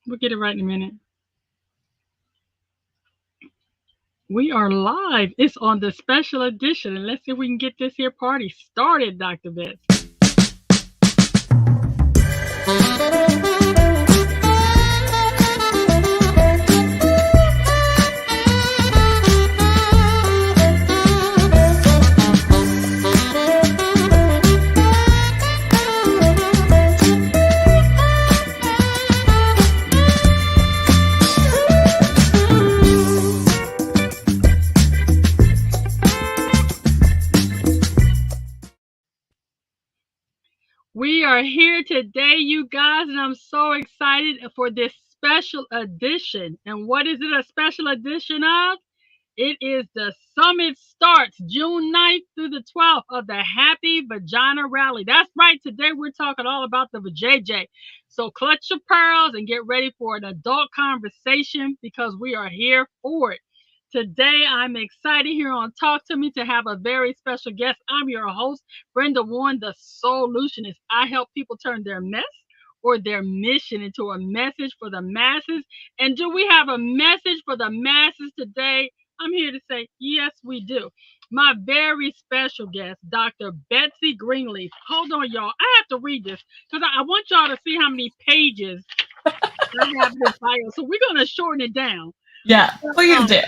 We'll get it right in a minute. We are live. It's on the special edition. And let's see if we can get this here party started, Dr. Betts. We are here today, you guys, and I'm so excited for this special edition. And what is it a special edition of? It is the summit starts June 9th through the 12th of the Happy Vagina Rally. That's right. Today we're talking all about the vajayjay. So clutch your pearls and get ready for an adult conversation because we are here for it. Today I'm excited here on Talk to Me to have a very special guest. I'm your host, Brenda Warren, the solutionist. I help people turn their mess or their mission into a message for the masses. And do we have a message for the masses today? I'm here to say, yes, we do. My very special guest, Dr. Betsy Greenleaf. Hold on, y'all. I have to read this because I want y'all to see how many pages I have in this bio. So we're going to shorten it down. Yeah, please Um, do.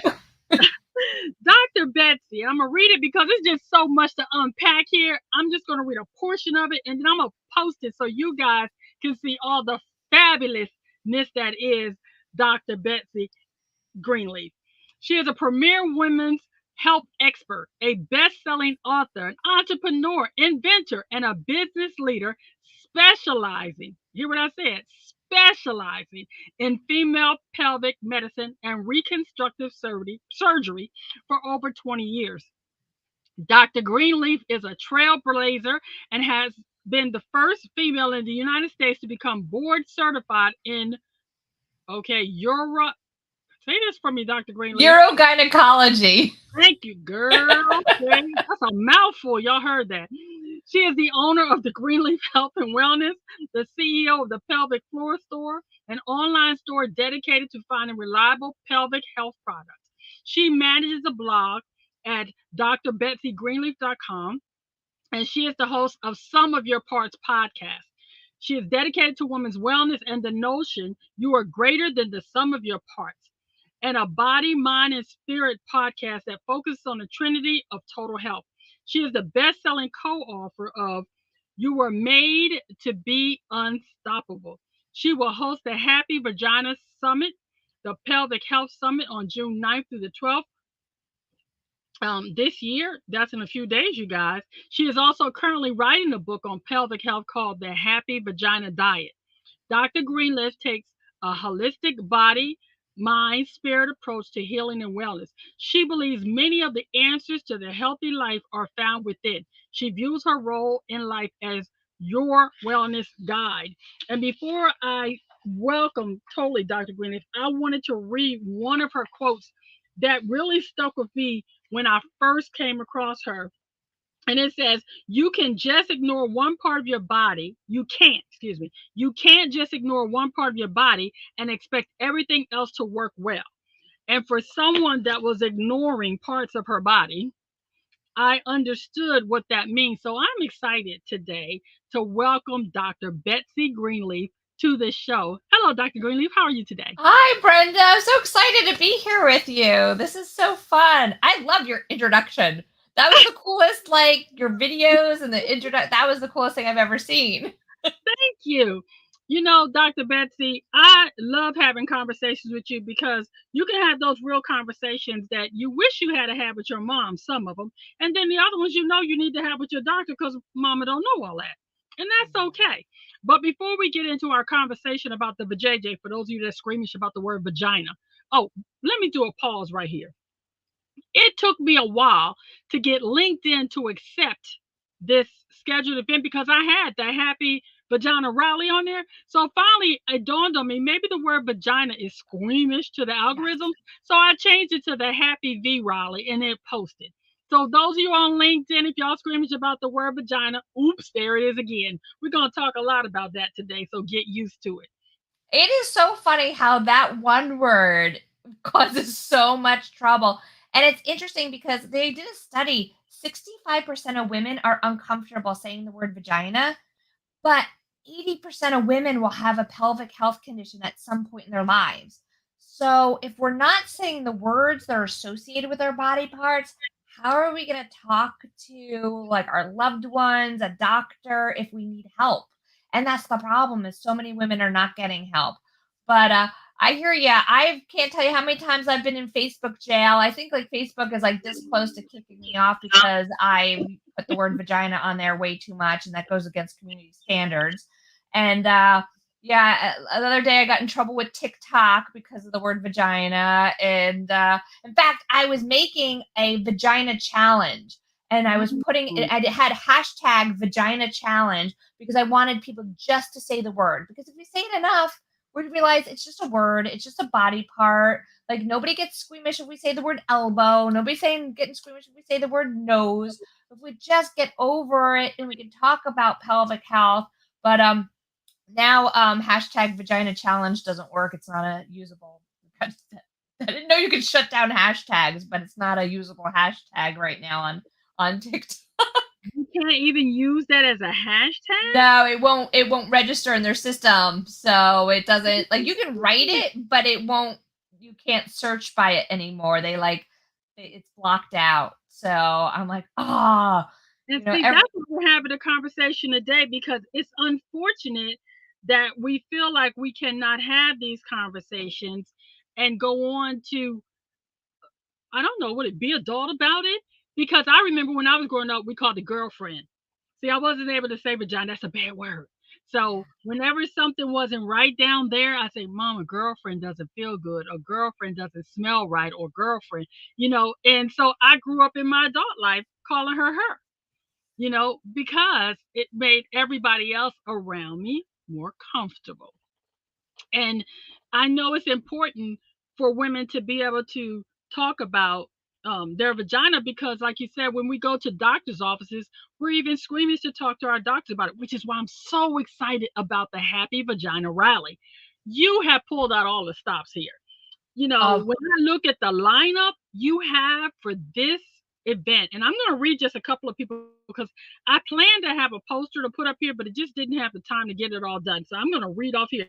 Dr. Betsy, I'm going to read it because it's just so much to unpack here. I'm just going to read a portion of it and then I'm going to post it so you guys can see all the fabulousness that is Dr. Betsy Greenleaf. She is a premier women's health expert, a best selling author, an entrepreneur, inventor, and a business leader specializing, hear what I said, specializing in female pelvic medicine and reconstructive surgery for over 20 years. Dr. Greenleaf is a trailblazer and has been the first female in the United States to become board certified in, okay, Euro. Say this for me, Dr. Greenleaf. Urogynecology. Thank you, girl. Okay. That's a mouthful. Y'all heard that. She is the owner of the Greenleaf Health and Wellness, the CEO of the Pelvic Floor Store, an online store dedicated to finding reliable pelvic health products. She manages a blog at drbetsygreenleaf.com, and she is the host of Some of Your Parts podcast. She is dedicated to women's wellness and the notion you are greater than the sum of your parts, and a body, mind, and spirit podcast that focuses on the trinity of total health. She is the best selling co author of You Were Made to Be Unstoppable. She will host the Happy Vagina Summit, the Pelvic Health Summit on June 9th through the 12th this year. That's in a few days, you guys. She is also currently writing a book on pelvic health called The Happy Vagina Diet. Dr. Greenleaf takes a holistic body, mind, spirit approach to healing and wellness. She believes many of the answers to the healthy life are found within. She views her role in life as your wellness guide. And before I welcome totally Dr. Greenleaf, I wanted to read one of her quotes that really stuck with me when I first came across her. And it says, you can just ignore one part of your body. You can't, excuse me, you can't just ignore one part of your body and expect everything else to work well. And for someone that was ignoring parts of her body, I understood what that means. So I'm excited today to welcome Dr. Betsy Greenleaf to the show. Hello, Dr. Greenleaf. How are you today? Hi, Brenda. I'm so excited to be here with you. This is so fun. I love your introduction. That was the coolest, like your videos and the introduction. That was the coolest thing I've ever seen. Thank you. You know, Dr. Betsy, I love having conversations with you because you can have those real conversations that you wish you had to have with your mom, some of them. And then the other ones you know you need to have with your doctor because mama don't know all that. And that's okay. But before we get into our conversation about the vajayjay, for those of you that are squeamish about the word vagina, oh, let me do a pause right here. It took me a while to get LinkedIn to accept this scheduled event because I had the Happy Vagina Rally on there. So finally, it dawned on me maybe the word vagina is squeamish to the Yes. algorithm. So I changed it to the Happy V Rally and it posted. So those of you on LinkedIn, if y'all squeamish about the word vagina, oops, there it is again. We're going to talk a lot about that today. So get used to it. It is so funny how that one word causes so much trouble. And it's interesting because they did a study 65% of women are uncomfortable saying the word vagina, but 80% of women will have a pelvic health condition at some point in their lives. So if we're not saying the words that are associated with our body parts, how are we going to talk to like our loved ones, a doctor if we need help? And that's the problem is so many women are not getting help. But I hear you. I can't tell you how many times I've been in Facebook jail. I think like Facebook is like this close to kicking me off because I put the word vagina on there way too much, and that goes against community standards. And yeah, another day I got in trouble with TikTok because of the word vagina. And in fact, I was making a vagina challenge, and I was putting it. I had hashtag vagina challenge because I wanted people just to say the word. Because if we say it enough, we realize it's just a word. It's just a body part. Like nobody gets squeamish if we say the word elbow. Nobody's saying getting squeamish if we say the word nose. If we just get over it and we can talk about pelvic health. But now hashtag vagina challenge doesn't work. It's not a usable. I didn't know you could shut down hashtags, but it's not a usable hashtag right now on TikTok. You can't even use that as a hashtag? No, it won't register in their system. So it doesn't like you can write it, but it won't you can't search by it anymore. It's blocked out. So I'm like, ah, And you know, see, every that's why we're having a conversation today because it's unfortunate that we feel like we cannot have these conversations and go on to, I don't know, would it be adult about it? Because I remember when I was growing up, we called it girlfriend. See, I wasn't able to say vagina. That's a bad word. So whenever something wasn't right down there, I say, Mom, a girlfriend doesn't feel good, or girlfriend doesn't smell right, or girlfriend, And so I grew up in my adult life calling her, because it made everybody else around me more comfortable. And I know it's important for women to be able to talk about their vagina because, like you said, when we go to doctors' offices, we're even squeamish to talk to our doctors about it, which is why I'm so excited about the Happy Vagina Rally. You have pulled out all the stops here. oh, When I look at the lineup you have for this event, and I'm going to read just a couple of people because I planned to have a poster to put up here, but it just didn't have the time to get it all done. So I'm going to read off here.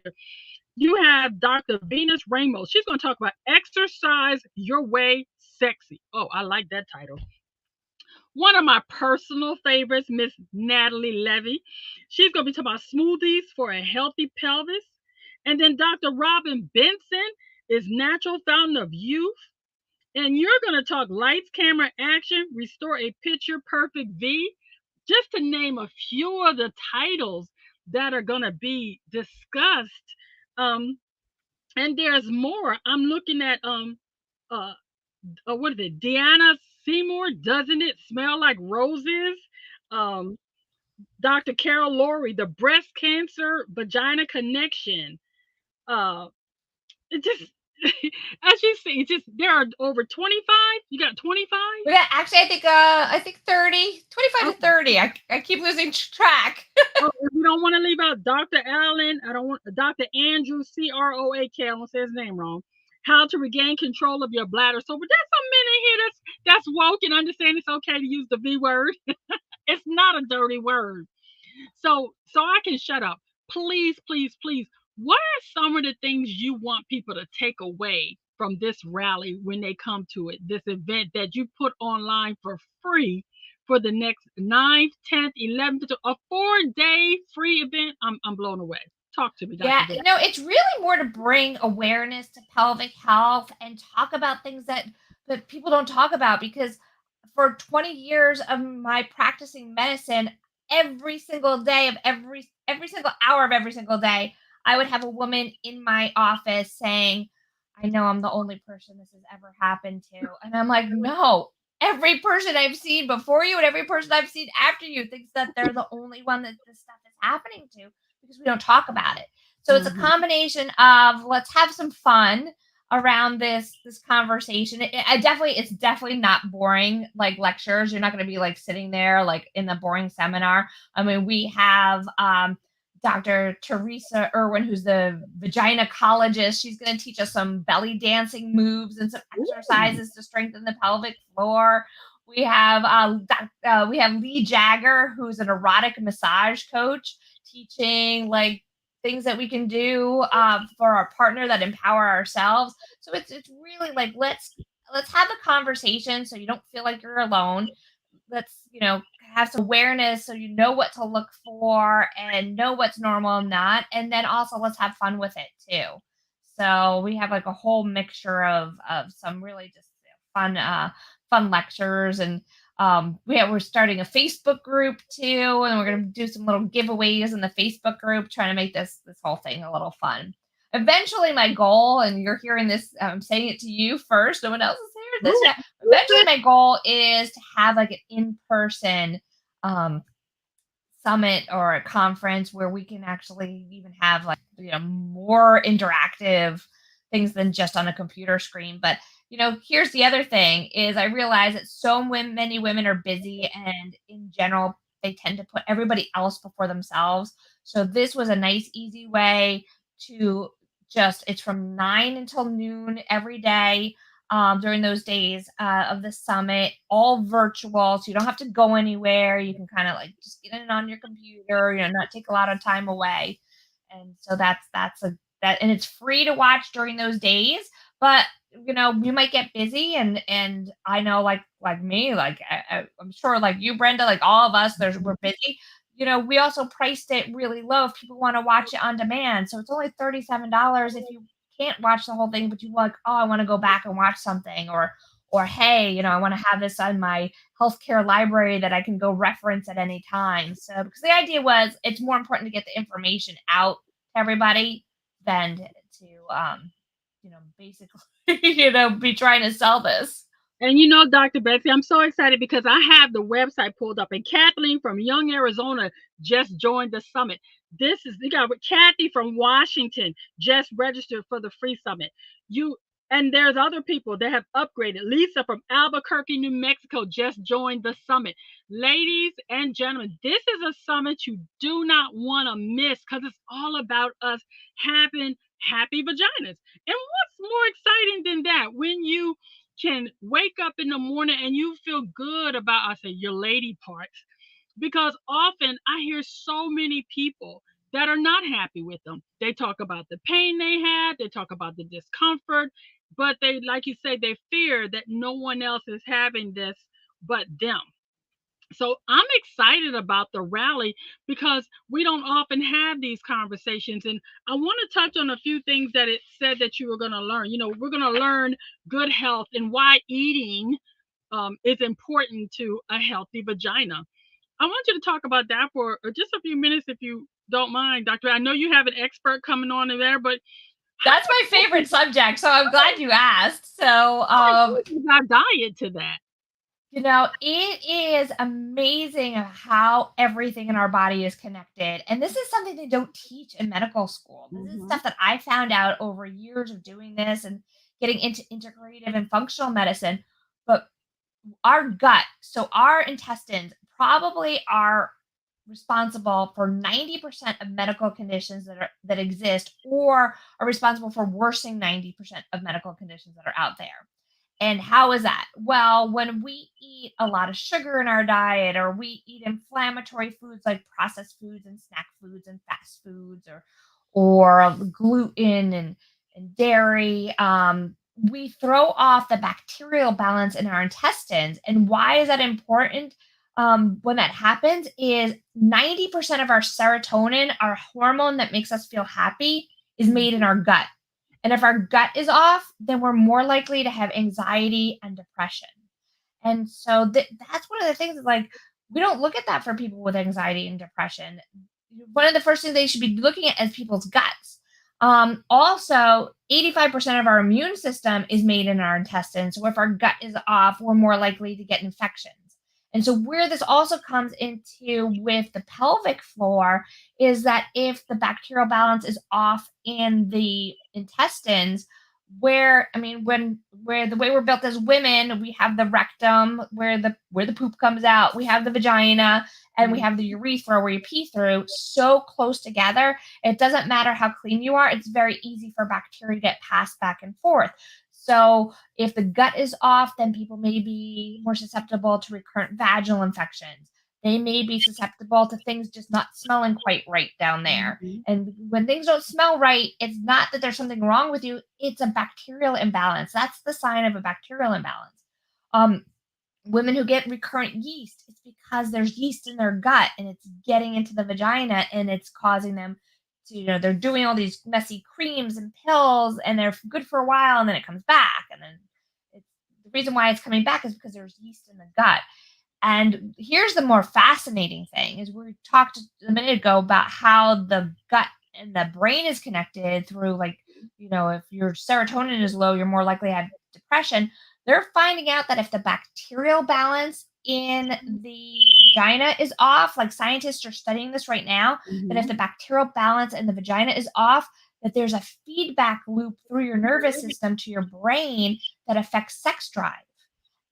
You have Dr. Venus Ramos. She's going to talk about exercise your way sexy. Oh, I like that title. One of my personal favorites, Miss Natalie Levy. She's going to be talking about smoothies for a healthy pelvis. And then Dr. Robin Benson is Natural Fountain of Youth. And you're going to talk lights, camera, action, restore a picture perfect V, just to name a few of the titles that are going to be discussed. Um, and there's more. I'm looking at uh, what is it? Deanna Seymour, doesn't it smell like roses? Um, Dr. Carol Laurie, the breast cancer vagina connection. Uh, it just as you see, it just there are over 25. You got 25? we got actually I think 30, 25 to 30. I keep losing track. Oh, if you don't want to leave out Dr. Allen, I don't want Dr. Andrew Croak. I won't say his name wrong. How to regain control of your bladder. So, but there's some men in here that's woke and understand it's okay to use the V word. It's not a dirty word. So I can shut up. Please, please, please. What are some of the things you want people to take away from this rally when they come to it? This event that you put online for free for the next 9th, 10th, 11th, a 4-day free event. I'm blown away. Talk to me, Yeah, Dr. Bill. it's really more to bring awareness to pelvic health and talk about things that people don't talk about because for 20 years of my practicing medicine, every single day of every single hour of every single day, I would have a woman in my office saying, "I know I'm the only person this has ever happened to." And I'm like, "No. Every person I've seen before you and every person I've seen after you thinks that they're the only one that this stuff is happening to because we don't talk about it." So it's a Mhm. combination of let's have some fun around this conversation. It's definitely not boring like lectures. You're not going to be like sitting there like in the boring seminar. I mean, we have Dr. Teresa Irwin, who's the vaginacologist. She's going to teach us some belly dancing moves and some Ooh. exercises to strengthen the pelvic floor. We have Lee Jagger, who's an erotic massage coach, teaching like things that we can do for our partner that empower ourselves. So it's really like let's have a conversation so you don't feel like you're alone. Let's have some awareness so you know what to look for and know what's normal and not, and then also let's have fun with it too. So we have like a whole mixture of some really just fun lectures, and we're starting a Facebook group too, and we're going to do some little giveaways in the Facebook group, trying to make this whole thing a little fun. Eventually, my goal, and you're hearing this, I'm saying it to you first, no one else has heard this Ooh. yet. Eventually, my goal is to have like an in-person um, summit or a conference where we can actually even have like more interactive things than just on a computer screen. But here's the other thing is I realize that many women are busy, and in general they tend to put everybody else before themselves. So this was a nice easy way to just it's from 9 until noon every day during those days of the summit, all virtual. So you don't have to go anywhere. You can kind of like just get in on your computer, not take a lot of time away. And so and it's free to watch during those days. But you might get busy, and I know like me, like I'm sure like you, Brenda, like all of us, we're busy. We also priced it really low if people want to watch it on demand. So it's only $37 if you can't watch the whole thing, but you like, oh, I want to go back and watch something, or hey, I want to have this on my healthcare library that I can go reference at any time. So because the idea was it's more important to get the information out to everybody than basically be trying to sell this. And Dr. Betsy, I'm so excited because I have the website pulled up, and Kathleen from Young, Arizona just joined the summit. You got Kathy from Washington just registered for the free summit. You and there's other people that have upgraded. Lisa from Albuquerque, New Mexico just joined the summit. Ladies and gentlemen, this is a summit you do not want to miss because it's all about us having happy vaginas. And what's more exciting than that when you can wake up in the morning and you feel good about, I say, your lady parts? Because often I hear so many people that are not happy with them. They talk about the pain they had, they talk about the discomfort, but they, like you say, they fear that no one else is having this but them. So I'm excited about the rally because we don't often have these conversations. And I want to touch on a few things that it said that you were going to learn. We're going to learn good health and why eating is important to a healthy vagina. I want you to talk about that for just a few minutes, if you don't mind, Doctor. I know you have an expert coming on in there, but That's my favorite subject, so I'm glad you asked. So, our diet to that. it is amazing how everything in our body is connected. And this is something they don't teach in medical school. This is Hmm. stuff that I found out over years of doing this and getting into integrative and functional medicine. But our gut, so our intestines, probably are responsible for 90% of medical conditions that exist, or are responsible for worsening 90% of medical conditions that are out there. And how is that? Well, when we eat a lot of sugar in our diet, or we eat inflammatory foods like processed foods and snack foods and fast foods, or gluten and dairy, we throw off the bacterial balance in our intestines. And why is that important? When that happens, is 90% of our serotonin, our hormone that makes us feel happy, is made in our gut. And if our gut is off, then we're more likely to have anxiety and depression. And so that's one of the things is like, we don't look at that for people with anxiety and depression. One of the first things they should be looking at is people's guts. Also, 85% of our immune system is made in our intestines. So if our gut is off, we're more likely to get infections. And so, where this also comes into with the pelvic floor is that if the bacterial balance is off in the intestines, where I mean when where the way we're built as women, we have the rectum where the poop comes out, we have the vagina, and we Mhm. have the urethra where you pee through, so close together. It doesn't matter how clean you are, it's very easy for bacteria to get passed back and forth. So if the gut is off, then people may be more susceptible to recurrent vaginal infections. They may be susceptible to things just not smelling quite right down there. Mhm. And when things don't smell right, it's not that there's something wrong with you, it's a bacterial imbalance. That's the sign of a bacterial imbalance. Um, Women who get recurrent yeast, it's because there's yeast in their gut and it's getting into the vagina and it's causing them to, they're doing all these messy creams and pills and they're good for a while and then it comes back. And then it's, the reason why it's coming back is because there's yeast in the gut. And here's the more fascinating thing is we talked a minute ago about how the gut and the brain is connected through like, if your serotonin is low, you're more likely to have depression. They're finding out that if the bacterial balance in the vagina is off, like scientists are studying this right now, that if the Mhm. bacterial balance in the vagina is off, that there's a feedback loop through your nervous system to your brain that affects sex drive.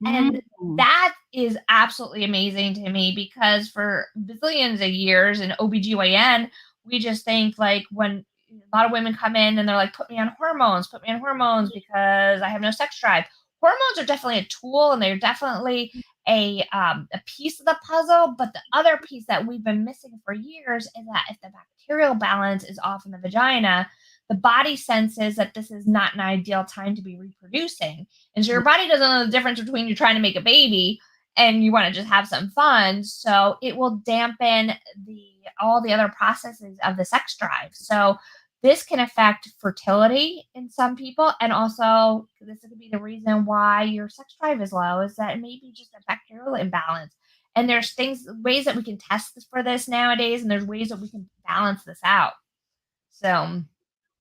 And Mhm. that is absolutely amazing to me because for bazillions of years in OBGYN, we just think like when a lot of women come in and they're like, put me on hormones because I have no sex drive. Hormones are definitely a tool and they're definitely a piece of the puzzle. But the other piece that we've been missing for years is that if the bacterial balance is off in the vagina, the body senses that this is not an ideal time to be reproducing, and so your body doesn't know the difference between you trying to make a baby and you want to just have some fun. So it will dampen the all the other processes of the sex drive. So this can affect fertility in some people. And also this could be the reason why your sex drive is low, is that it may be just a bacterial imbalance. And there's ways that we can test this for this nowadays, and there's ways that we can balance this out. So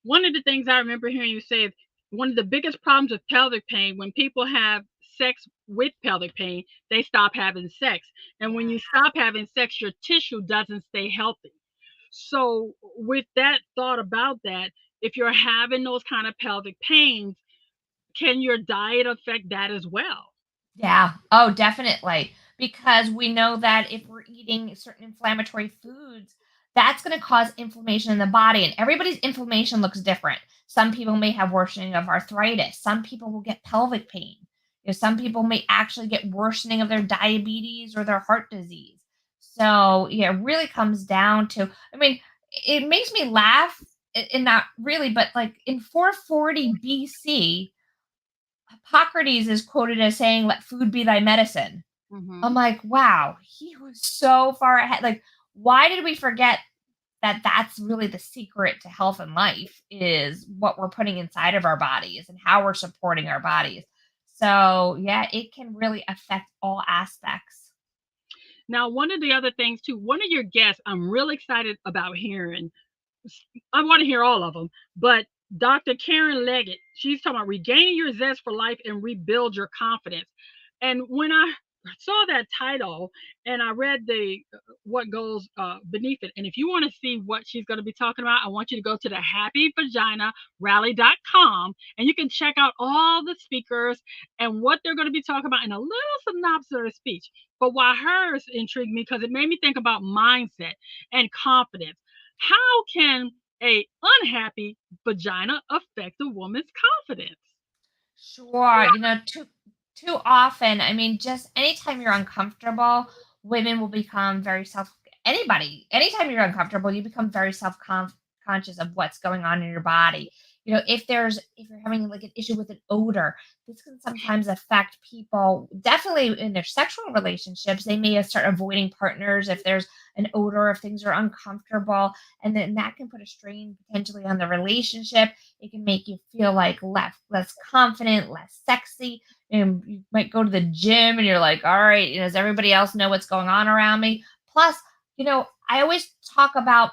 One of the things I remember hearing you say is one of the biggest problems with pelvic pain, when people have sex with pelvic pain, they stop having sex. And when you yeah. stop having sex, your tissue doesn't stay healthy. So, with that thought about that, if you're having those kind of pelvic pains, can your diet affect that as well? Yeah. Oh, definitely. Because we know that if we're eating certain inflammatory foods, that's going to cause inflammation in the body. And everybody's inflammation looks different. Some people may have worsening of arthritis. Some people will get pelvic pain. Some people may actually get worsening of their diabetes or their heart disease. So, yeah, it really comes down to, I mean, it makes me laugh in not really, but like in 440 BC, Hippocrates is quoted as saying, "Let food be thy medicine." I'm Hmm. like, wow, he was so far ahead. Like, why did we forget that that's really the secret to health and life is what we're putting inside of our bodies and how we're supporting our bodies? So, yeah, it can really affect all aspects. Now, one of the other things too, one of your guests, I'm real excited about hearing. I want to hear all of them, but Dr. Karen Leggett, she's talking about regaining your zest for life and rebuild your confidence. And when I saw that title and I read the what goes beneath it, and if you want to see what she's going to be talking about, I want you to go to the happyvaginarally.com and you can check out all the speakers and what they're going to be talking about in a little synopsis of the speech. But why hers intrigued me because it made me think about mindset and confidence. How can a unhappy vagina affect a woman's confidence? Sure. Too often, I mean, just anytime you're uncomfortable, women will become very anytime you're uncomfortable, you become very conscious of what's going on in your body. If you're having like an issue with an odor, this can sometimes affect people definitely in their sexual relationships. They may start avoiding partners if there's an odor, if things are uncomfortable, and then that can put a strain potentially on the relationship. It can make you feel like less confident, less sexy. And you might go to the gym and you're like, all right, does everybody else know what's going on around me? Plus, I always talk about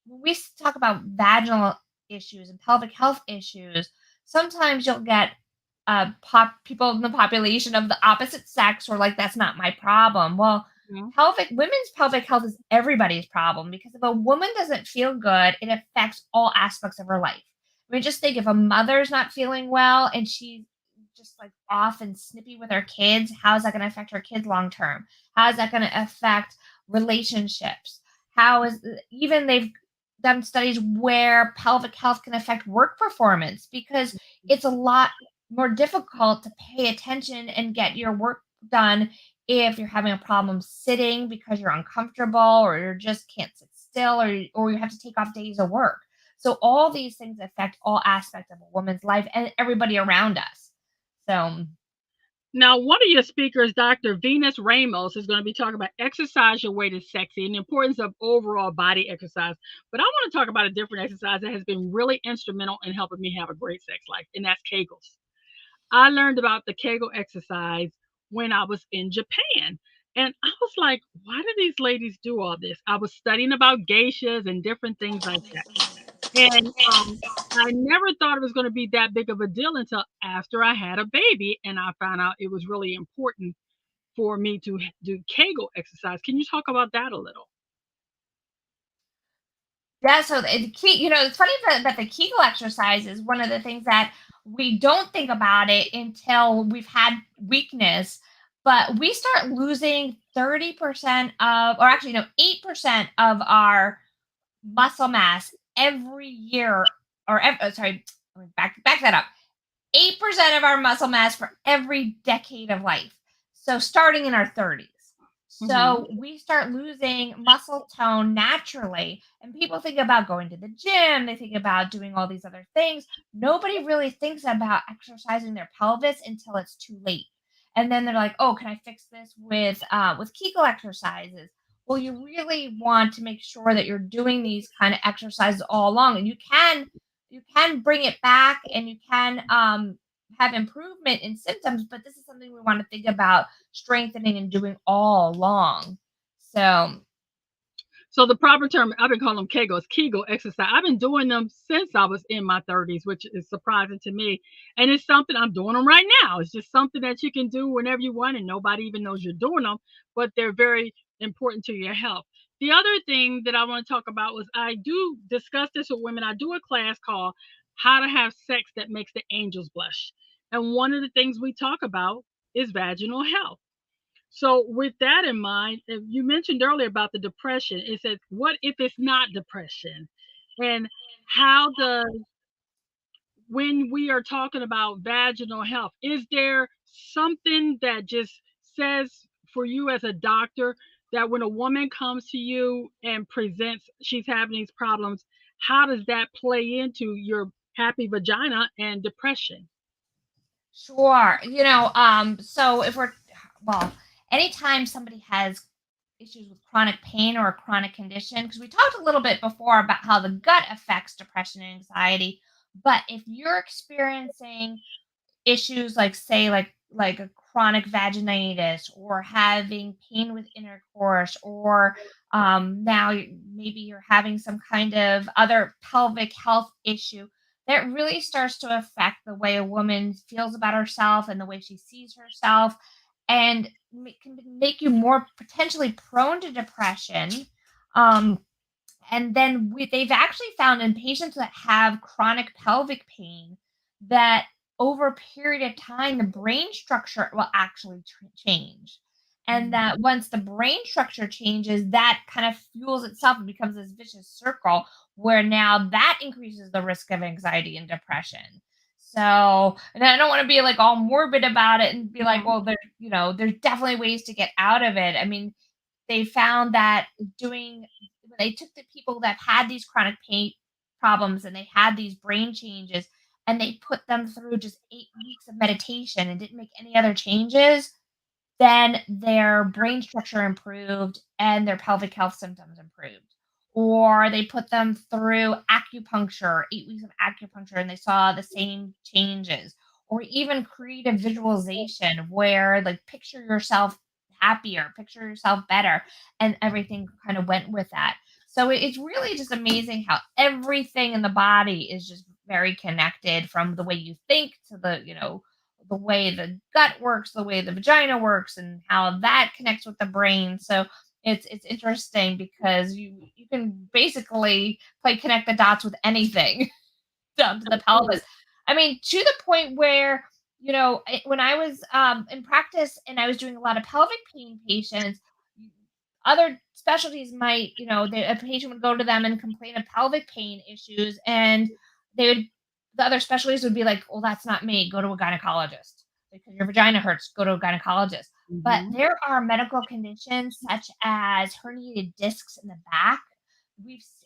when we talk about vaginal issues and pelvic health issues, sometimes you'll get people in the population of the opposite sex who are like, that's not my problem. Well, Mhm. women's pelvic health is everybody's problem because if a woman doesn't feel good, it affects all aspects of her life. I mean, just think if a mother's not feeling well and she's just like off and snippy with her kids, how is that going to affect her kids long term? How is that going to affect relationships? How is even they've done studies where pelvic health can affect work performance because it's a lot more difficult to pay attention and get your work done if you're having a problem sitting because you're uncomfortable or you just can't sit still or you have to take off days of work. So all these things affect all aspects of a woman's life and everybody around us. So Now, one of your speakers, Dr. Venus Ramos, is going to be talking about exercise your way to sexy and the importance of overall body exercise. But I want to talk about a different exercise that has been really instrumental in helping me have a great sex life, and that's Kegels. I learned about the Kegel exercise when I was in Japan. And I was like, why do these ladies do all this? I was studying about geishas and different things like that. And I never thought it was going to be that big of a deal until after I had a baby and I found out it was really important for me to do Kegel exercise. Can you talk about that a little? yeah, so the key, it's funny that the Kegel exercise is one of the things that we don't think about it until we've had weakness. But we start losing 30% of, or actually, no, 8% of our muscle mass every year, sorry, let me back that up. 8% of our muscle mass for every decade of life. So starting in our 30s. Hmm. So we start losing muscle tone naturally. And people think about going to the gym, they think about doing all these other things. Nobody really thinks about exercising their pelvis until it's too late. And then they're like, "Oh, can I fix this with Kegel exercises?" Well, you really want to make sure that you're doing these kind of exercises all along, and you can bring it back and you can have improvement in symptoms, but this is something we want to think about strengthening and doing all along. So, So the proper term, I've been calling them Kegels, Kegel exercise. I've been doing them since I was in my 30s, which is surprising to me. And it's something I'm doing them right now. It's just something that you can do whenever you want, and nobody even knows you're doing them, but they're very important to your health. The other thing that I want to talk about was I do discuss this with women. I do a class called How to Have Sex That Makes the Angels Blush. And one of the things we talk about is vaginal health. So, with that in mind, you mentioned earlier about the depression. It says, what if it's not depression? And how does, when we are talking about vaginal health, is there something that just says for you as a doctor that when a woman comes to you and presents she's having these problems, how does that play into your happy vagina and depression? sure. So if well, anytime somebody has issues with chronic pain or a chronic condition, because we talked a little bit before about how the gut affects depression and anxiety, but if you're experiencing issues like say like a chronic vaginitis or having pain with intercourse or now maybe you're having some kind of other pelvic health issue that really starts to affect the way a woman feels about herself and the way she sees herself and can make you more potentially prone to depression. um, and then they've actually found in patients that have chronic pelvic pain that over a period of time, the brain structure will actually change. And that once the brain structure changes, that kind of fuels itself and becomes this vicious circle where now that increases the risk of anxiety and depression. So, and I don't want to be like all morbid about it and be like, Mhm. well, there's definitely ways to get out of it. I mean, they found that doing when they took the people that had these chronic pain problems and they had these brain changes and they put them through just 8 weeks of meditation and didn't make any other changes, then their brain structure improved and their pelvic health symptoms improved. Or they put them through acupuncture, 8 weeks of acupuncture, and they saw the same changes. Or even creative visualization where, like, picture yourself happier, picture yourself better, and everything kind of went with that. So it's really just amazing how everything in the body is just very connected from the way you think to the way the gut works, the way the vagina works, and how that connects with the brain. So it's interesting because you can basically play connect the dots with anything. down to the pelvis. Absolutely. I mean, to the point where, when I was in practice and I was doing a lot of pelvic pain patients, other specialties might, a patient would go to them and complain of pelvic pain issues, and they would, the other specialties would be like, well, that's not me. Go to a gynecologist. Because your vagina hurts, go to a gynecologist. But Hmm. there are medical conditions such as herniated discs in the back.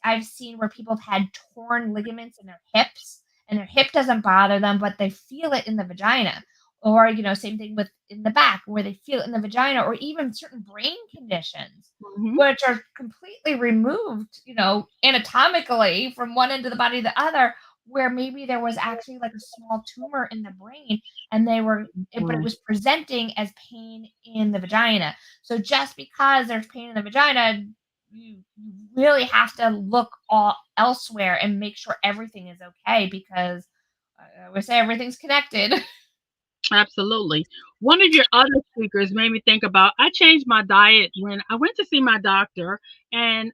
I've seen where people have had torn ligaments in their hips, and their hip doesn't bother them, but they feel it in the vagina. Or, same thing with in the back where they feel it in the vagina, or even certain brain conditions, Hmm. which are completely removed, anatomically from one end of the body to the other, where maybe there was actually like a small tumor in the brain, and but it was presenting as pain in the vagina. So just because there's pain in the vagina, you really have to look all elsewhere and make sure everything is okay, because I always say everything's connected. Absolutely. One of your other speakers made me think about I changed my diet when I went to see my doctor and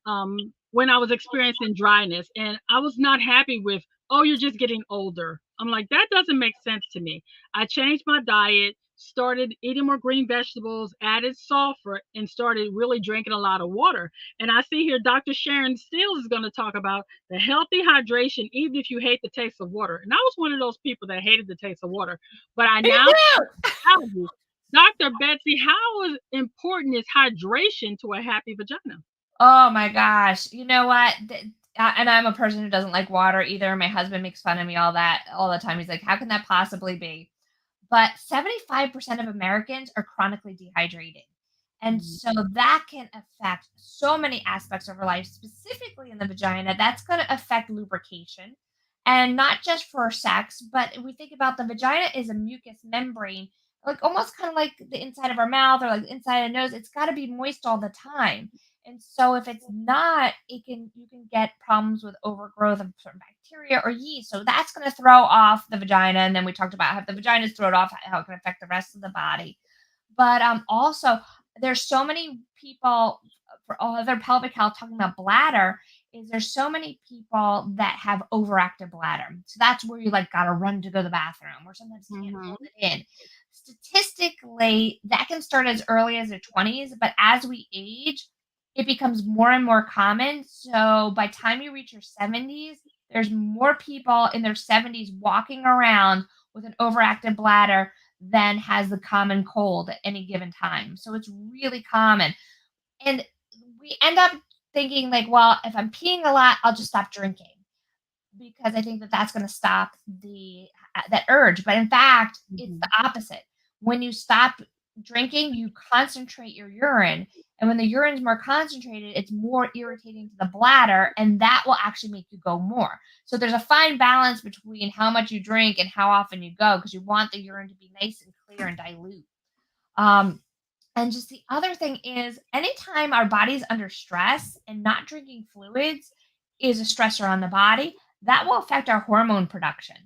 when I was experiencing dryness and I was not happy with, oh, you're just getting older. I'm like, that doesn't make sense to me. I changed my diet, started eating more green vegetables, added sulfur, and started really drinking a lot of water. And I see here Dr. Sharon Steele is going to talk about the healthy hydration, even if you hate the taste of water. And I was one of those people that hated the taste of water. But I Me now too. tell you, Dr. Betsy, important is hydration to a happy vagina? Oh my gosh. You know what? And I'm a person who doesn't like water either. My husband makes fun of me all the time. He's like, "How can that possibly be?" But 75% of Americans are chronically dehydrated. And Mhm, so that can affect so many aspects of our life, specifically in the vagina. That's going to affect lubrication. And not just for sex, but we think about the vagina is a mucous membrane, like almost kind of like the inside of our mouth or like the inside of the nose. It's got to be moist all the time. And so if it's not, you can get problems with overgrowth of certain bacteria or yeast. So that's going to throw off the vagina. And then we talked about how if the vagina is thrown off, how it can affect the rest of the body. But also, there's so many people for all other pelvic health talking about bladder. Is there's so many people that have overactive bladder. So that's where you like gotta run to go to the bathroom, or sometimes can't hold mhm, it in. Statistically, that can start as early as their 20s, but as we age, it becomes more and more common. So by time you reach your 70s, there's more people in their 70s walking around with an overactive bladder than has the common cold at any given time. So it's really common. And we end up thinking, like, well, if I'm peeing a lot, I'll just stop drinking, because I think that that's going to stop that urge. But in fact, it's the mhm. opposite. When you stop drinking, you concentrate your urine, and when the urine's more concentrated, it's more irritating to the bladder, and that will actually make you go more. So there's a fine balance between how much you drink and how often you go, because you want the urine to be nice and clear and dilute. Um, and just the other thing is, anytime our body's under stress, and not drinking fluids is a stressor on the body, that will affect our hormone production.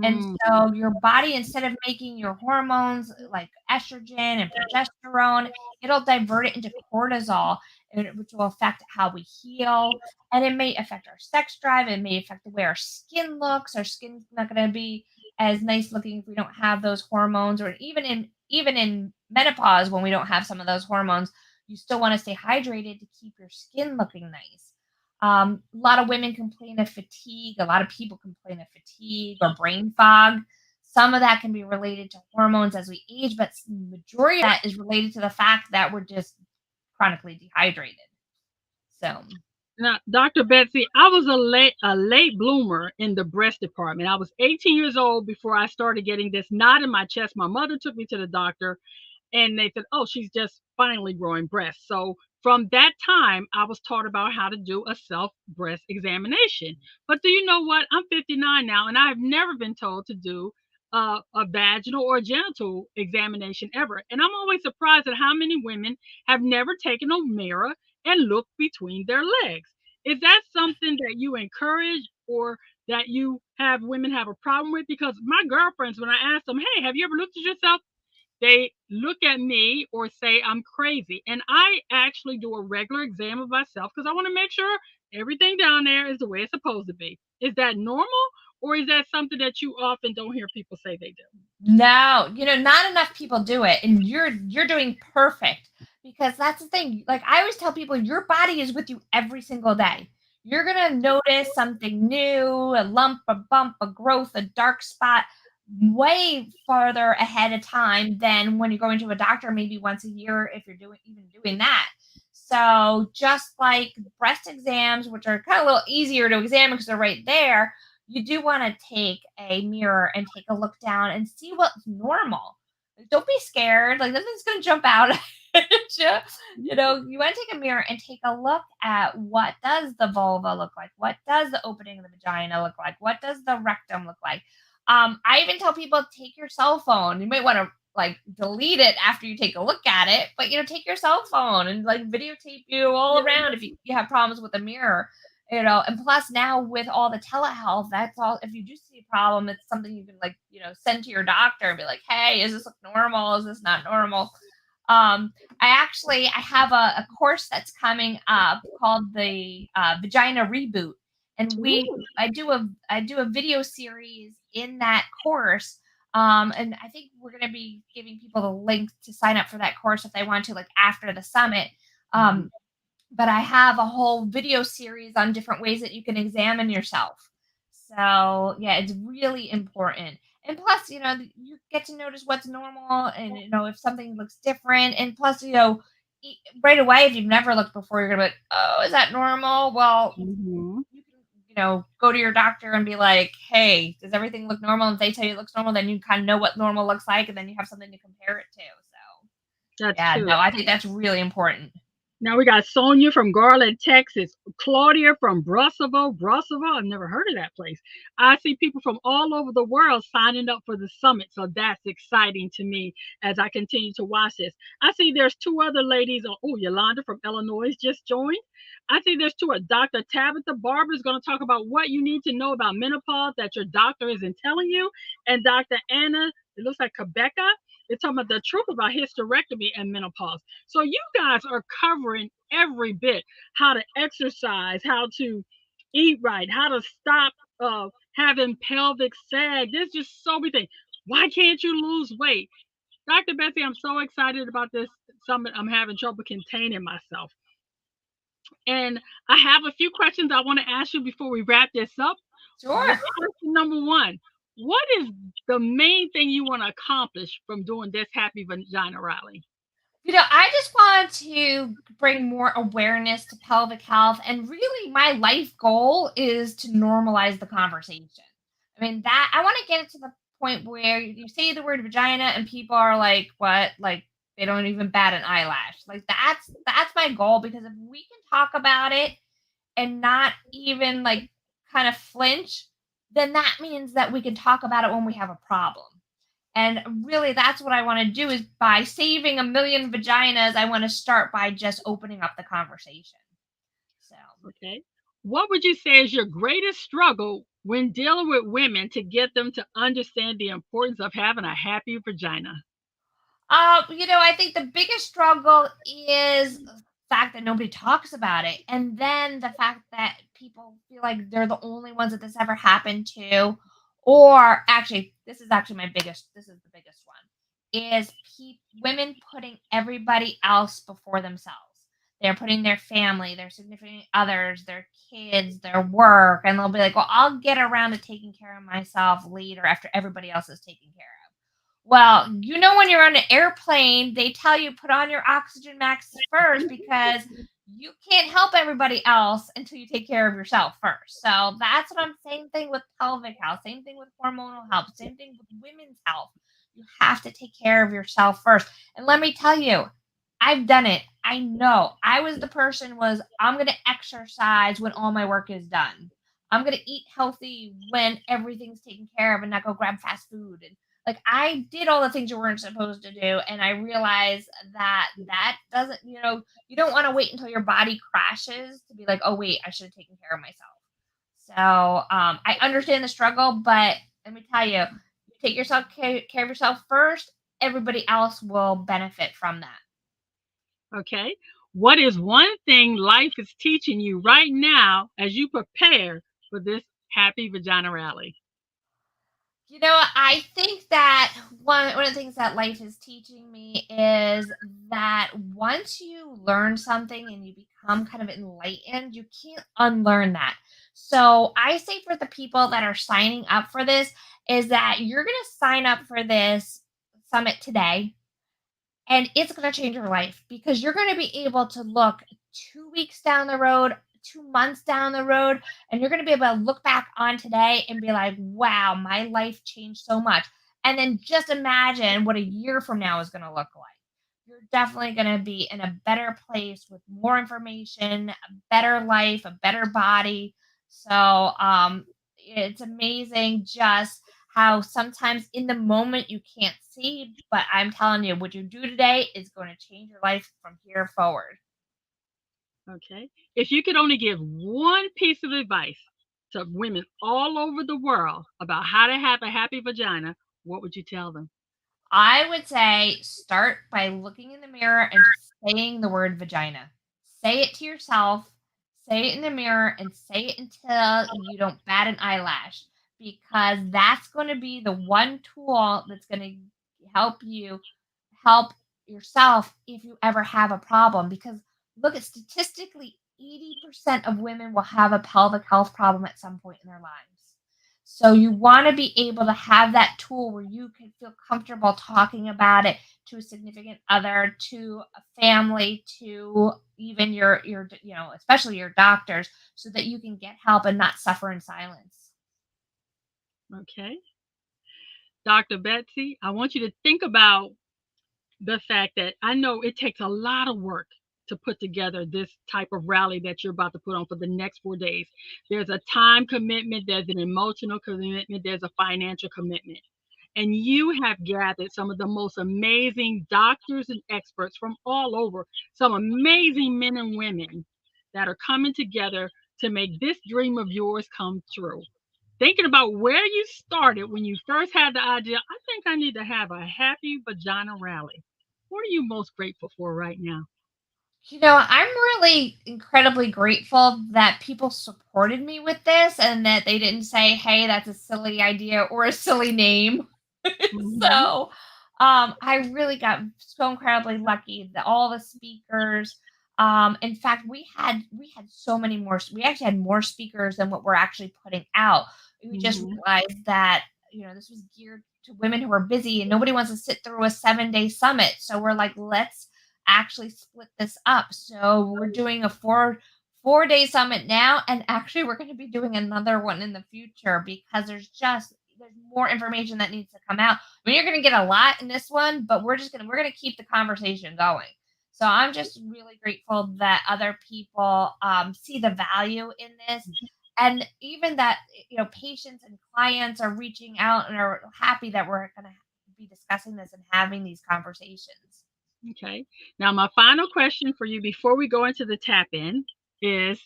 And Mm. so your body, instead of making your hormones like estrogen and progesterone, it'll divert it into cortisol, which will affect how we heal. And it may affect our sex drive. It may affect the way our skin looks. Our skin's not going to be as nice looking if we don't have those hormones, or even in menopause, when we don't have some of those hormones, you still want to stay hydrated to keep your skin looking nice. A lot of women complain of fatigue. A lot of people complain of fatigue or brain fog. Some of that can be related to hormones as we age, but the majority of that is related to the fact that we're just chronically dehydrated. So, Now, Dr. Betsy, I was a late bloomer in the breast department. I was 18 years old before I started getting this knot in my chest. My mother took me to the doctor and they said, "Oh, she's just finally growing breasts." So from that time, I was taught about how to do a self breast examination. But do you know what? I'm 59 now, and I've never been told to do a vaginal or genital examination ever. And I'm always surprised at how many women have never taken a mirror and looked between their legs. Is that something that you encourage or that you have women have a problem with? Because my girlfriends, when I ask them, "Hey, have you ever looked at yourself?" they look at me or say I'm crazy. And I actually do a regular exam of myself because I want to make sure everything down there is the way it's supposed to be. Is that normal or is that something that you often don't hear people say they do? No, not enough people do it, and you're doing perfect because that's the thing. Like I always tell people, your body is with you every single day. You're gonna notice something new, a lump, a bump, a growth, a dark spot, way farther ahead of time than when you're going to a doctor maybe once a year if you're doing that. So just like breast exams, which are kind of a little easier to examine because they're right there, you do want to take a mirror and take a look down and see what's normal. Like, don't be scared. Like nothing's gonna jump out at you. You want to take a mirror and take a look at what does the vulva look like? What does the opening of the vagina look like? What does the rectum look like? I even tell people take your cell phone. You might want to like delete it after you take a look at it, but take your cell phone and like videotape you all around if you have problems with the mirror. And plus now with all the telehealth, that's all. If you do see a problem, it's something you can like, send to your doctor and be like, hey, is this look normal? Is this not normal? I have a course that's coming up called the Vagina Reboot, and Ooh, I do a video series in that course. And I think we're going to be giving people the link to sign up for that course if they want to, like after the summit. mhm. Um, but I have a whole video series on different ways that you can examine yourself. So, yeah, it's really important. And plus, you get to notice what's normal and, if something looks different. And plus, right away, if you've never looked before, you're going to be like, oh, is that normal? Well, Mhm. you can, go to your doctor and be like, hey, does everything look normal? And if they tell you it looks normal, then you kind of know what normal looks like. And then you have something to compare it to. So, That's yeah, good. no, I think that's really important. Now we got Sonia from Garland, Texas. Claudia from Brussels. Brussels. I've never heard of that place. I see people from all over the world signing up for the summit, so that's exciting to me as I continue to watch this. I see there's two other ladies. Oh, Yolanda from Illinois just joined. I see there's two. Dr. Tabitha Barber is going to talk about what you need to know about menopause that your doctor isn't telling you, and Dr. Anna, it looks like Quebeca, is talking about the truth about hysterectomy and menopause. So you guys are covering every bit: how to exercise, how to eat right, how to stop having pelvic sag. There's just so many things. Why can't you lose weight? Dr. Betsy, I'm so excited about this summit. I'm having trouble containing myself. And I have a few questions I want to ask you before we wrap this up. Sure. Question number one: what is the main thing you want to accomplish from doing this Happy Vagina rally? I just want to bring more awareness to pelvic health. And really, my life goal is to normalize the conversation. I mean, that I want to get it to the point where you say the word vagina and people are like, what? Like, they don't even bat an eyelash. Like, that's my goal because if we can talk about it and not even like kind of flinch, then that means that we can talk about it when we have a problem. And really, that's what I want to do is by saving a million vaginas, I want to start by just opening up the conversation. So, Okay. What would you say is your greatest struggle when dealing with women to get them to understand the importance of having a happy vagina? I think the biggest struggle is the fact that nobody talks about it. And then the fact that people feel like they're the only ones that this ever happened to. Or actually, this is the biggest one, is women putting everybody else before themselves. They're putting their family, their significant others, their kids, their work, and they'll be like, well, I'll get around to taking care of myself later after everybody else is taken care of. Well, when you're on an airplane, they tell you put on your oxygen masks first because you can't help everybody else until you take care of yourself first. So that's what I'm saying. Thing with pelvic health, same thing with hormonal health, same thing with women's health. You have to take care of yourself first. And let me tell you, I've done it. I know. I was the person was I'm going to exercise when all my work is done. I'm going to eat healthy when everything's taken care of and not go grab fast food. And like I did all the things you weren't supposed to do, and I realized that doesn't, you don't want to wait until your body crashes to be like, oh wait, I should have taken care of myself. So I understand the struggle, but let me tell you, you take yourself care of yourself first. Everybody else will benefit from that. Okay. What is one thing life is teaching you right now as you prepare for this happy vagina rally? I think that one of the things that life is teaching me is that once you learn something and you become kind of enlightened, you can't unlearn that. So I say for the people that are signing up for this is that you're going to sign up for this summit today, and it's going to change your life because you're going to be able to look 2 weeks down the road, 2 months down the road, and you're going to be able to look back on today and be like, wow, my life changed so much. And then just imagine what a year from now is going to look like. You're definitely going to be in a better place with more information, a better life, a better body. So it's amazing just how sometimes in the moment you can't see, but I'm telling you, what you do today is going to change your life from here forward. Okay. If you could only give one piece of advice to women all over the world about how to have a happy vagina, what would you tell them? I would say start by looking in the mirror and just saying the word vagina. Say it to yourself, say it in the mirror, and say it until you don't bat an eyelash because that's going to be the one tool that's going to help you help yourself if you ever have a problem. Because look at statistically, 80% of women will have a pelvic health problem at some point in their lives. So you want to be able to have that tool where you can feel comfortable talking about it to a significant other, to a family, to even your especially your doctors, so that you can get help and not suffer in silence. Okay. Dr. Betsy, I want you to think about the fact that I know it takes a lot of work to put together this type of rally that you're about to put on for the next 4 days. There's a time commitment, there's an emotional commitment, there's a financial commitment. And you have gathered some of the most amazing doctors and experts from all over, some amazing men and women that are coming together to make this dream of yours come true. Thinking about where you started when you first had the idea, I think I need to have a happy vagina rally. What are you most grateful for right now? I'm really incredibly grateful that people supported me with this and that they didn't say, hey, that's a silly idea or a silly name. Hmm. So I really got so incredibly lucky that all the speakers, in fact, we had so many more. We actually had more speakers than what we're actually putting out. We just Hmm. realized that this was geared to women who are busy and nobody wants to sit through a 7-day summit. So we're like, let's actually split this up. So we're doing a four-day summit now, and actually we're going to be doing another one in the future because there's more information that needs to come out. I mean, you're going to get a lot in this one, but we're gonna keep the conversation going. So I'm just really grateful that other people see the value in this, and even that patients and clients are reaching out and are happy that we're going to be discussing this and having these conversations. Okay. Now, my final question for you before we go into the tap in is,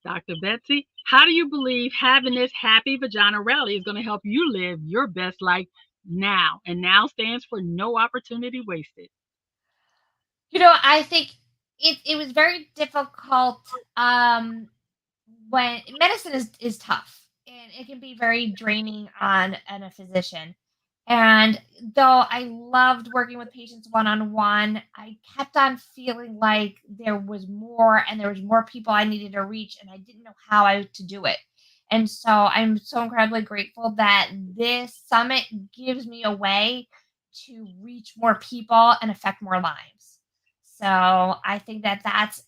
Dr. Betsy, how do you believe having this happy vagina rally is going to help you live your best life now? And now stands for no opportunity wasted. I think it was very difficult when medicine is tough and it can be very draining on a physician. And though I loved working with patients one on one, I kept on feeling like there was more and there was more people I needed to reach and I didn't know how I to do it. And so I'm so incredibly grateful that this summit gives me a way to reach more people and affect more lives. So I think that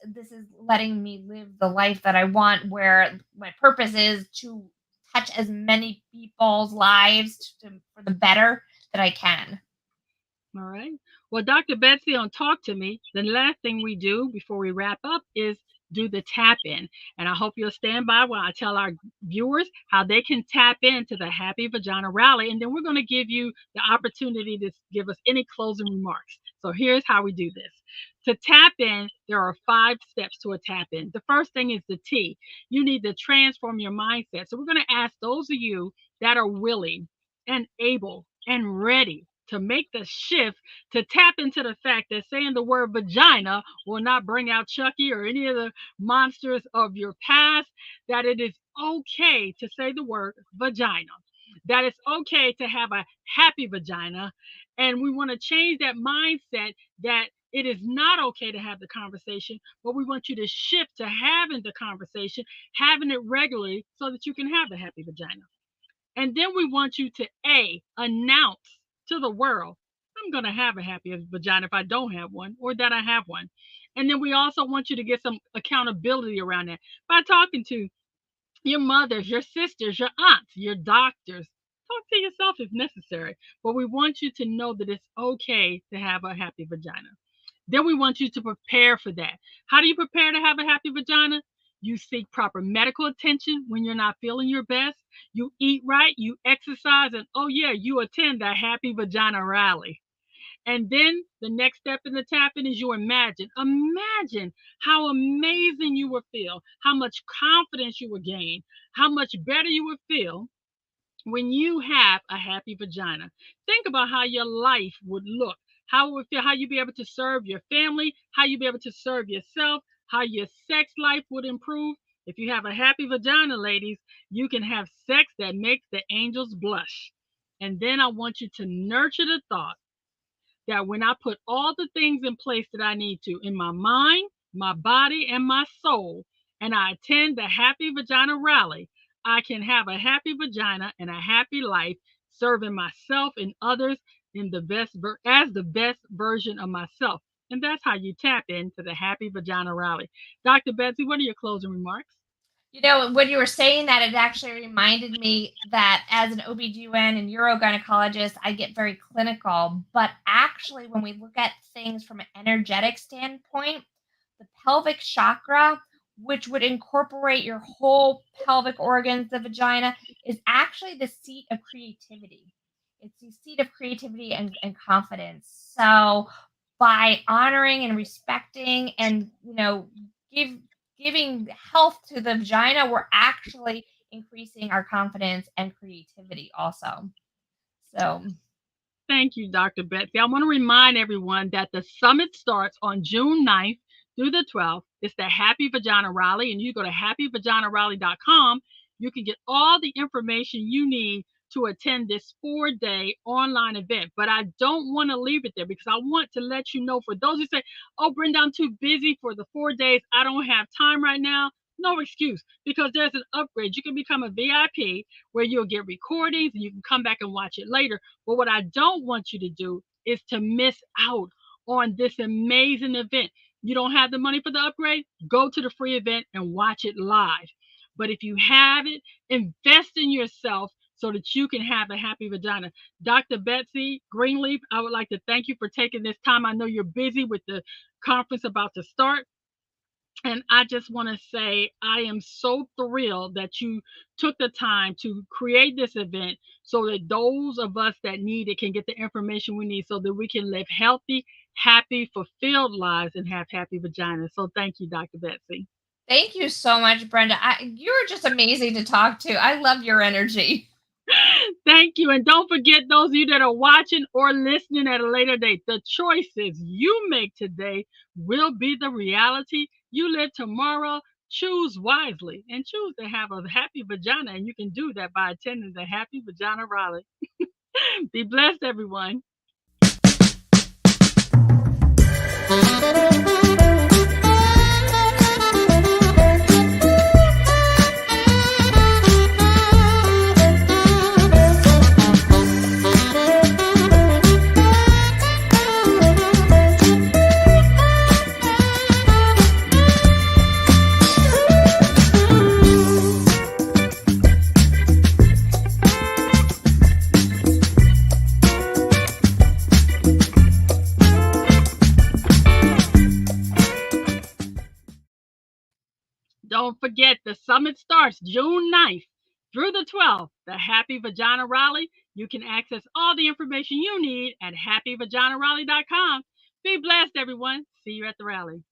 this is letting me live the life that I want, where my purpose is to touch as many people's lives for the better that I can. All right. Well, Dr. Betsy on Talk to Me, the last thing we do before we wrap up is do the tap in. And I hope you'll stand by while I tell our viewers how they can tap into the Happy Vagina Rally. And then we're going to give you the opportunity to give us any closing remarks. So here's how we do this. To tap in, there are 5 steps to a tap in. The first thing is the T. You need to transform your mindset. So we're going to ask those of you that are willing and able and ready to make the shift to tap into the fact that saying the word vagina will not bring out Chucky or any of the monsters of your past, that it is okay to say the word vagina. that it's okay to have a happy vagina. And we want to change that mindset that it is not okay to have the conversation, but we want you to shift to having the conversation, having it regularly so that you can have a happy vagina. And then we want you to announce to the world, I'm going to have a happy vagina if I don't have one, or that I have one. And then we also want you to get some accountability around that by talking to your mothers, your sisters, your aunts, your doctors. Talk to yourself if necessary. But we want you to know that it's okay to have a happy vagina. Then we want you to prepare for that. How do you prepare to have a happy vagina? You seek proper medical attention when you're not feeling your best. You eat right, you exercise, and oh, yeah, you attend the Happy Vagina Rally. And then the next step in the tapping is you imagine. Imagine how amazing you would feel, how much confidence you would gain, how much better you would feel when you have a happy vagina. Think about how your life would look, how it would feel, how you'd be able to serve your family, how you'd be able to serve yourself, how your sex life would improve. If you have a happy vagina, ladies, you can have sex that makes the angels blush. And then I want you to nurture the thought that when I put all the things in place that I need to in my mind, my body, and my soul, and I attend the Happy Vagina Rally, I can have a happy vagina and a happy life, serving myself and others in the as the best version of myself. And that's how you tap into the Happy Vagina Rally. Dr. Betsy, what are your closing remarks? When you were saying that, it actually reminded me that as an OBGYN and urogynecologist, I get very clinical. But actually, when we look at things from an energetic standpoint, the pelvic chakra, which would incorporate your whole pelvic organs, the vagina, is actually the seat of creativity. It's the seat of creativity and confidence. So by honoring and respecting and give giving health to the vagina, we're actually increasing our confidence and creativity also. So Thank you, Dr. Betsy. I want to remind everyone that the summit starts on June 9th through the 12th. It's the Happy Vagina Rally, and you go to happyvaginarally.com. You can get all the information you need to attend this 4-day online event. But I don't want to leave it there because I want to let you know, for those who say, oh, Brenda, I'm too busy for the 4 days, I don't have time right now. No excuse, because there's an upgrade. You can become a VIP where you'll get recordings and you can come back and watch it later. But what I don't want you to do is to miss out on this amazing event. You don't have the money for the upgrade? Go to the free event and watch it live. But if you have it, invest in yourself so that you can have a happy vagina. Dr. Betsy Greenleaf, I would like to thank you for taking this time. I know you're busy with the conference about to start. And I just want to say, I am so thrilled that you took the time to create this event so that those of us that need it can get the information we need so that we can live healthy, happy, fulfilled lives and have happy vaginas. So thank you, Dr. Betsy. thank you so much, Brenda. You're just amazing to talk to. I love your energy. Thank you. And don't forget, those of you that are watching or listening at a later date, the choices you make today will be the reality you live tomorrow. Choose wisely and choose to have a happy vagina. And you can do that by attending the Happy Vagina Rally. Be blessed, everyone. Don't forget, the summit starts June 9th through the 12th. The Happy Vagina Rally. You can access all the information you need at happyvaginarally.com. Be blessed, everyone. See you at the rally.